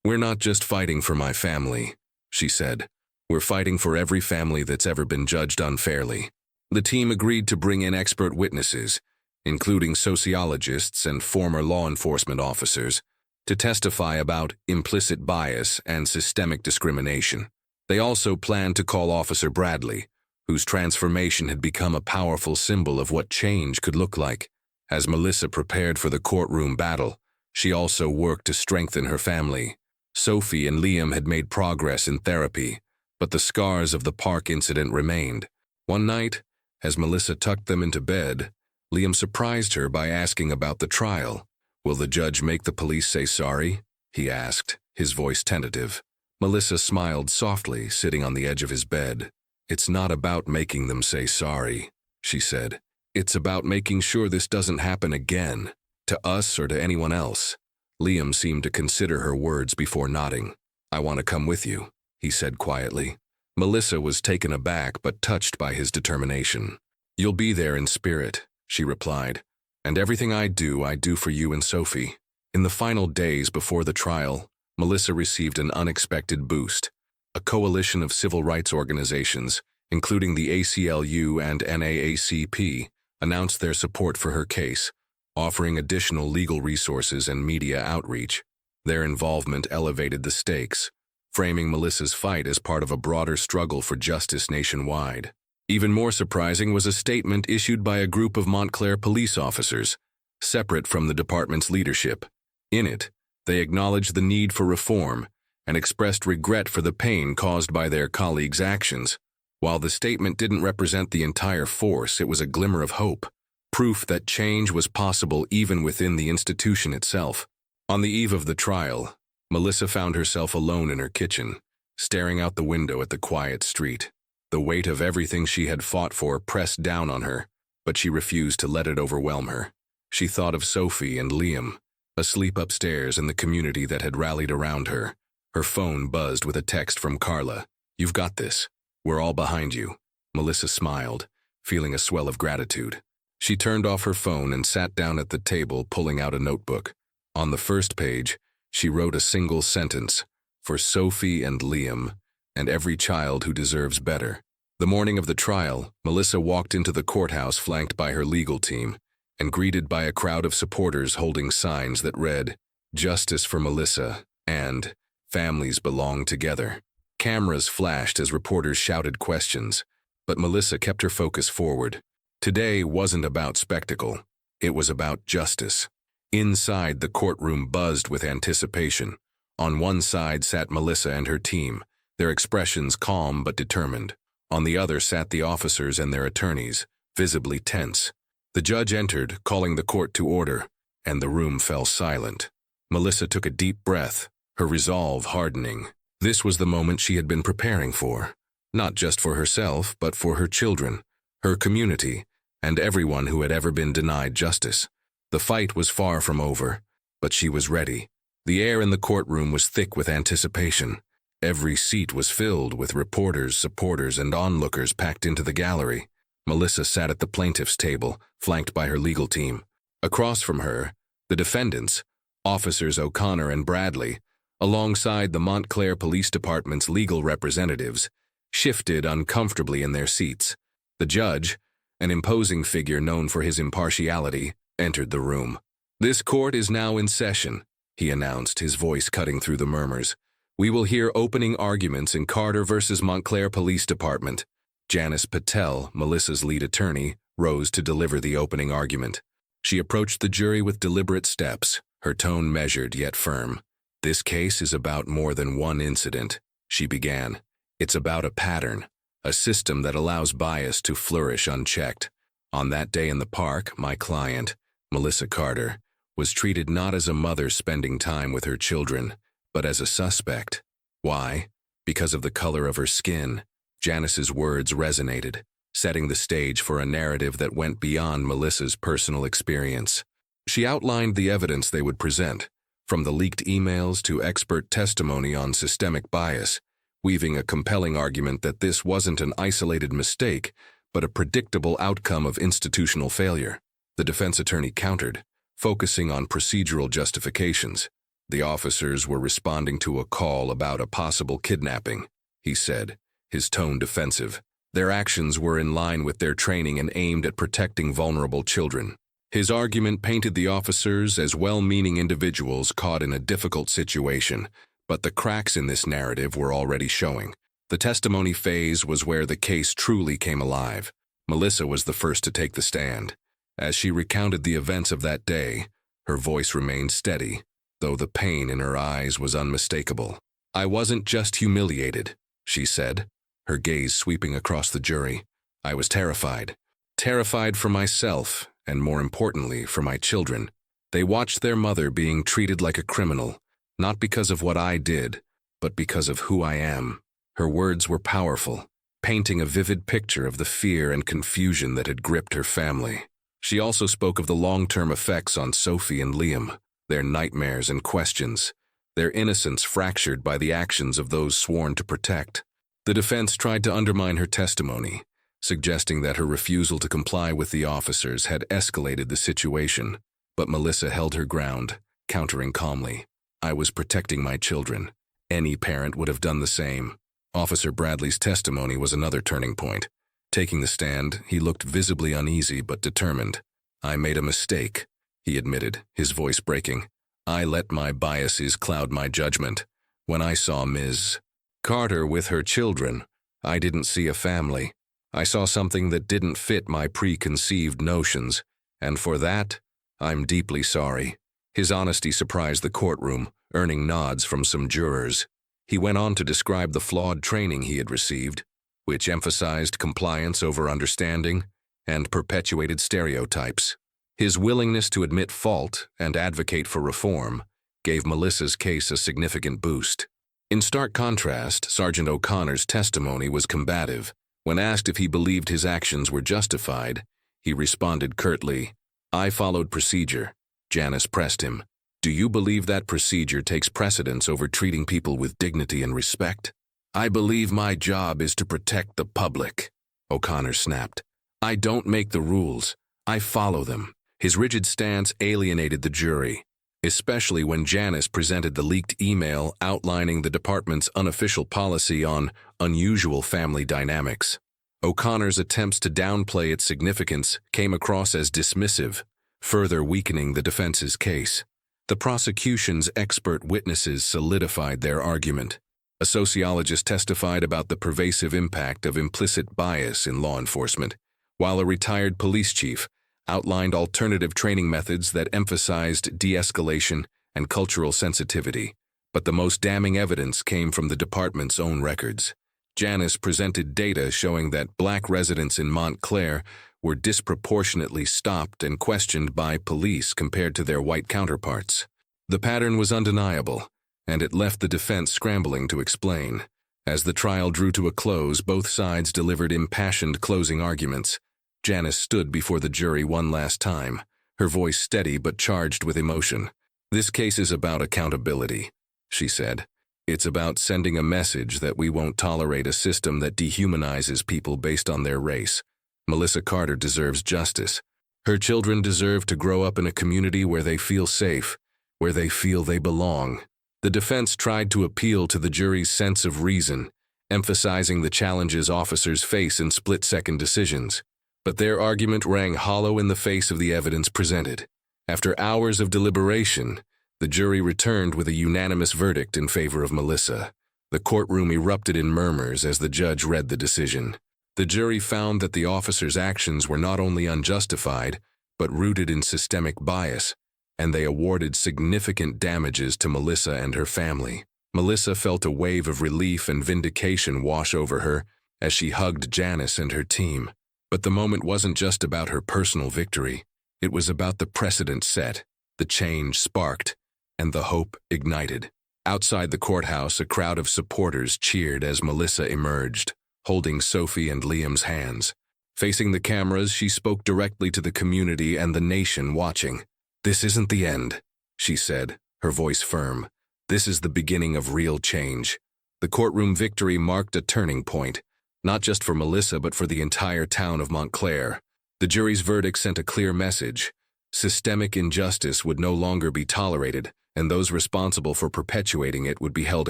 "We're not just fighting for my family," she said. "We're fighting for every family that's ever been judged unfairly." The team agreed to bring in expert witnesses, including sociologists and former law enforcement officers, to testify about implicit bias and systemic discrimination. They also planned to call Officer Bradley, whose transformation had become a powerful symbol of what change could look like. As Melissa prepared for the courtroom battle, she also worked to strengthen her family. Sophie and Liam had made progress in therapy, but the scars of the park incident remained. One night, as Melissa tucked them into bed, Liam surprised her by asking about the trial. "Will the judge make the police say sorry?" he asked, his voice tentative. Melissa smiled softly, sitting on the edge of his bed. "It's not about making them say sorry," she said. "It's about making sure this doesn't happen again, to us or to anyone else." Liam seemed to consider her words before nodding. "I want to come with you," he said quietly. Melissa was taken aback but touched by his determination. "You'll be there in spirit," she replied. "And everything I do for you and Sophie." In the final days before the trial, Melissa received an unexpected boost. A coalition of civil rights organizations, including the ACLU and NAACP, announced their support for her case, offering additional legal resources and media outreach. Their involvement elevated the stakes, framing Melissa's fight as part of a broader struggle for justice nationwide. Even more surprising was a statement issued by a group of Montclair police officers, separate from the department's leadership. In it, they acknowledged the need for reform and expressed regret for the pain caused by their colleagues' actions. While the statement didn't represent the entire force, it was a glimmer of hope, proof that change was possible even within the institution itself. On the eve of the trial, Melissa found herself alone in her kitchen, staring out the window at the quiet street. The weight of everything she had fought for pressed down on her, but she refused to let it overwhelm her. She thought of Sophie and Liam, asleep upstairs in the community that had rallied around her. Her phone buzzed with a text from Carla. "You've got this. We're all behind you." Melissa smiled, feeling a swell of gratitude. She turned off her phone and sat down at the table, pulling out a notebook. On the first page, she wrote a single sentence: "For Sophie and Liam, and every child who deserves better." The morning of the trial, Melissa walked into the courthouse flanked by her legal team and greeted by a crowd of supporters holding signs that read, "Justice for Melissa," and "Families belong together." Cameras flashed as reporters shouted questions, but Melissa kept her focus forward. Today wasn't about spectacle. It was about justice. Inside, the courtroom buzzed with anticipation. On one side sat Melissa and her team, their expressions calm but determined. On the other sat the officers and their attorneys, visibly tense. The judge entered, calling the court to order, and the room fell silent. Melissa took a deep breath, her resolve hardening. This was the moment she had been preparing for, not just for herself, but for her children, her community, and everyone who had ever been denied justice. The fight was far from over, but she was ready. The air in the courtroom was thick with anticipation. Every seat was filled with reporters, supporters, and onlookers packed into the gallery. Melissa sat at the plaintiff's table, flanked by her legal team. Across from her, the defendants, Officers O'Connor and Bradley, alongside the Montclair Police Department's legal representatives, shifted uncomfortably in their seats. The judge, an imposing figure known for his impartiality, entered the room. "This court is now in session," he announced, his voice cutting through the murmurs. "We will hear opening arguments in Carter versus Montclair Police Department." Janice Patel, Melissa's lead attorney, rose to deliver the opening argument. She approached the jury with deliberate steps, her tone measured yet firm. "This case is about more than one incident," she began. "It's about a pattern, a system that allows bias to flourish unchecked. On that day in the park, my client, Melissa Carter, was treated not as a mother spending time with her children, but as a suspect. Why? Because of the color of her skin." Janice's words resonated, setting the stage for a narrative that went beyond Melissa's personal experience. She outlined the evidence they would present, from the leaked emails to expert testimony on systemic bias, weaving a compelling argument that this wasn't an isolated mistake, but a predictable outcome of institutional failure. The defense attorney countered, focusing on procedural justifications. "The officers were responding to a call about a possible kidnapping," he said, his tone defensive. "Their actions were in line with their training and aimed at protecting vulnerable children." His argument painted the officers as well-meaning individuals caught in a difficult situation, but the cracks in this narrative were already showing. The testimony phase was where the case truly came alive. Melissa was the first to take the stand. As she recounted the events of that day, her voice remained steady, though the pain in her eyes was unmistakable. "I wasn't just humiliated," she said, her gaze sweeping across the jury. "I was terrified. Terrified for myself, and more importantly, for my children. They watched their mother being treated like a criminal, Not because of what I did, but because of who I am. Her words were powerful, painting a vivid picture of the fear and confusion that had gripped her family. She also spoke of the long-term effects on Sophie and Liam, their nightmares and questions, their innocence fractured by the actions of those sworn to protect. The defense tried to undermine her testimony, suggesting that her refusal to comply with the officers had escalated the situation, but Melissa held her ground, countering calmly. I was protecting my children. Any parent would have done the same. Officer Bradley's testimony was another turning point. Taking the stand, he looked visibly uneasy but determined. I made a mistake, he admitted, his voice breaking. I let my biases cloud my judgment. When I saw Ms. Carter with her children, I didn't see a family. I saw something that didn't fit my preconceived notions, and for that, I'm deeply sorry. His honesty surprised the courtroom, earning nods from some jurors. He went on to describe the flawed training he had received, which emphasized compliance over understanding and perpetuated stereotypes. His willingness to admit fault and advocate for reform gave Melissa's case a significant boost. In stark contrast, Sergeant O'Connor's testimony was combative. When asked if he believed his actions were justified, he responded curtly, I followed procedure. Janice pressed him. Do you believe that procedure takes precedence over treating people with dignity and respect? I believe my job is to protect the public, O'Connor snapped. I don't make the rules, I follow them. His rigid stance alienated the jury, especially when Janice presented the leaked email outlining the department's unofficial policy on unusual family dynamics. O'Connor's attempts to downplay its significance came across as dismissive, further weakening the defense's case. The prosecution's expert witnesses solidified their argument. A sociologist testified about the pervasive impact of implicit bias in law enforcement, while a retired police chief outlined alternative training methods that emphasized de-escalation and cultural sensitivity. But the most damning evidence came from the department's own records. Janice presented data showing that Black residents in Montclair were disproportionately stopped and questioned by police compared to their white counterparts. The pattern was undeniable, and it left the defense scrambling to explain. As the trial drew to a close, both sides delivered impassioned closing arguments. Janice stood before the jury one last time, her voice steady but charged with emotion. This case is about accountability, she said. It's about sending a message that we won't tolerate a system that dehumanizes people based on their race. Melissa Carter deserves justice. Her children deserve to grow up in a community where they feel safe, where they feel they belong. The defense tried to appeal to the jury's sense of reason, emphasizing the challenges officers face in split-second decisions. But their argument rang hollow in the face of the evidence presented. After hours of deliberation, the jury returned with a unanimous verdict in favor of Melissa. The courtroom erupted in murmurs as the judge read the decision. The jury found that the officers' actions were not only unjustified, but rooted in systemic bias, and they awarded significant damages to Melissa and her family. Melissa felt a wave of relief and vindication wash over her as she hugged Janice and her team. But the moment wasn't just about her personal victory. It was about the precedent set, the change sparked, and the hope ignited. Outside the courthouse, a crowd of supporters cheered as Melissa emerged, holding Sophie and Liam's hands. Facing the cameras, she spoke directly to the community and the nation watching. This isn't the end, she said, her voice firm. This is the beginning of real change. The courtroom victory marked a turning point, not just for Melissa but for the entire town of Montclair. The jury's verdict sent a clear message. Systemic injustice would no longer be tolerated, and those responsible for perpetuating it would be held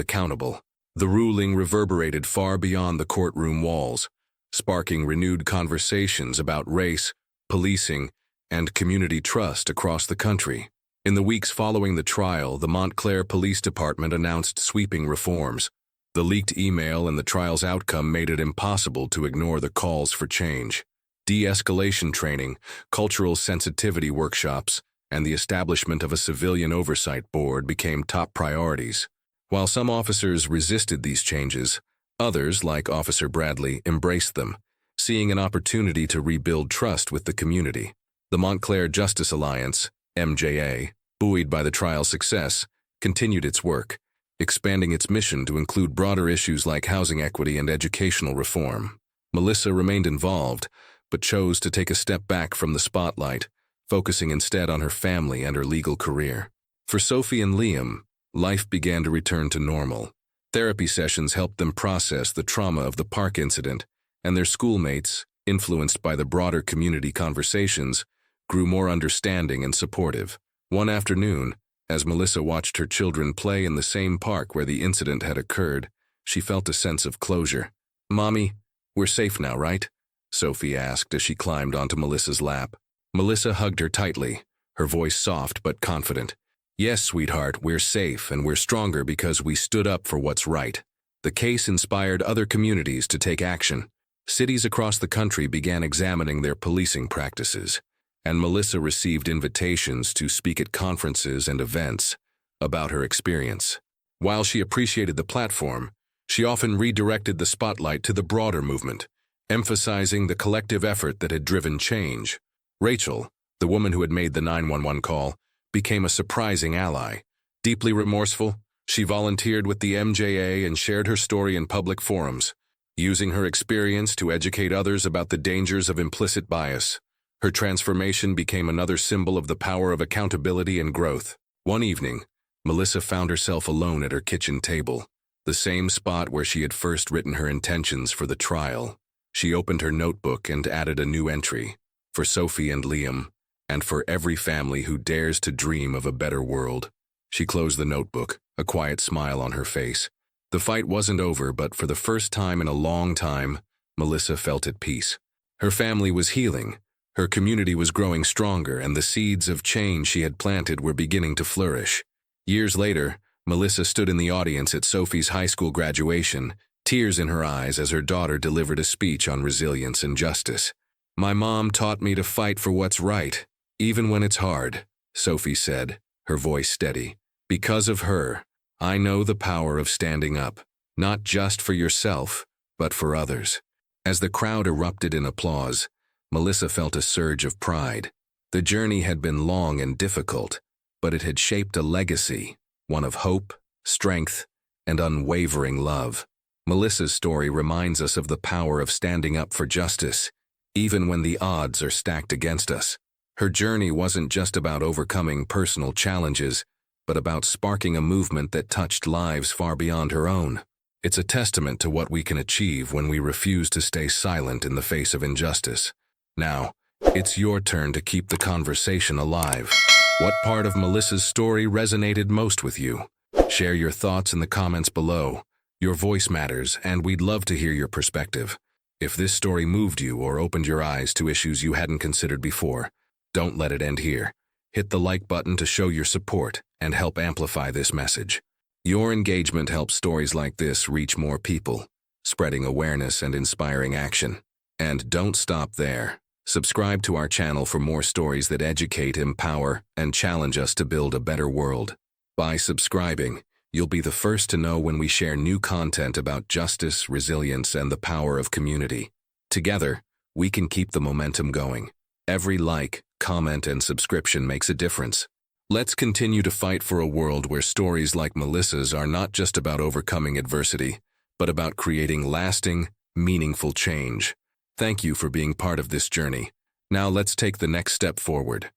accountable. The ruling reverberated far beyond the courtroom walls, sparking renewed conversations about race, policing, and community trust across the country. In the weeks following the trial, the Montclair Police Department announced sweeping reforms. The leaked email and the trial's outcome made it impossible to ignore the calls for change. De-escalation training, cultural sensitivity workshops, and the establishment of a civilian oversight board became top priorities. While some officers resisted these changes, others, like Officer Bradley, embraced them, seeing an opportunity to rebuild trust with the community. The Montclair Justice Alliance, MJA, buoyed by the trial's success, continued its work, expanding its mission to include broader issues like housing equity and educational reform. Melissa remained involved, but chose to take a step back from the spotlight, focusing instead on her family and her legal career. For Sophie and Liam, life began to return to normal. Therapy sessions helped them process the trauma of the park incident, and their schoolmates, influenced by the broader community conversations, grew more understanding and supportive. One afternoon, as Melissa watched her children play in the same park where the incident had occurred, she felt a sense of closure. "Mommy, we're safe now, right?" Sophie asked as she climbed onto Melissa's lap. Melissa hugged her tightly, her voice soft but confident. "Yes, sweetheart, we're safe, and we're stronger because we stood up for what's right." The case inspired other communities to take action. Cities across the country began examining their policing practices, and Melissa received invitations to speak at conferences and events about her experience. While she appreciated the platform, she often redirected the spotlight to the broader movement, emphasizing the collective effort that had driven change. Rachel, the woman who had made the 911 call, became a surprising ally. Deeply remorseful, she volunteered with the MJA and shared her story in public forums, using her experience to educate others about the dangers of implicit bias. Her transformation became another symbol of the power of accountability and growth. One evening, Melissa found herself alone at her kitchen table, the same spot where she had first written her intentions for the trial. She opened her notebook and added a new entry, "For Sophie and Liam, and for every family who dares to dream of a better world." She closed the notebook, a quiet smile on her face. The fight wasn't over, but for the first time in a long time, Melissa felt at peace. Her family was healing, her community was growing stronger, and the seeds of change she had planted were beginning to flourish. Years later, Melissa stood in the audience at Sophie's high school graduation, tears in her eyes as her daughter delivered a speech on resilience and justice. "My mom taught me to fight for what's right, even when it's hard," Sophie said, her voice steady. "Because of her, I know the power of standing up, not just for yourself, but for others." As the crowd erupted in applause, Melissa felt a surge of pride. The journey had been long and difficult, but it had shaped a legacy, one of hope, strength, and unwavering love. Melissa's story reminds us of the power of standing up for justice, even when the odds are stacked against us. Her journey wasn't just about overcoming personal challenges, but about sparking a movement that touched lives far beyond her own. It's a testament to what we can achieve when we refuse to stay silent in the face of injustice. Now, it's your turn to keep the conversation alive. What part of Melissa's story resonated most with you? Share your thoughts in the comments below. Your voice matters, and we'd love to hear your perspective. If this story moved you or opened your eyes to issues you hadn't considered before, don't let it end here. Hit the like button to show your support and help amplify this message. Your engagement helps stories like this reach more people, spreading awareness and inspiring action. And don't stop there. Subscribe to our channel for more stories that educate, empower, and challenge us to build a better world. By subscribing, you'll be the first to know when we share new content about justice, resilience, and the power of community. Together, we can keep the momentum going. Every like, comment, and subscription makes a difference. Let's continue to fight for a world where stories like Melissa's are not just about overcoming adversity, but about creating lasting, meaningful change. Thank you for being part of this journey. Now let's take the next step forward.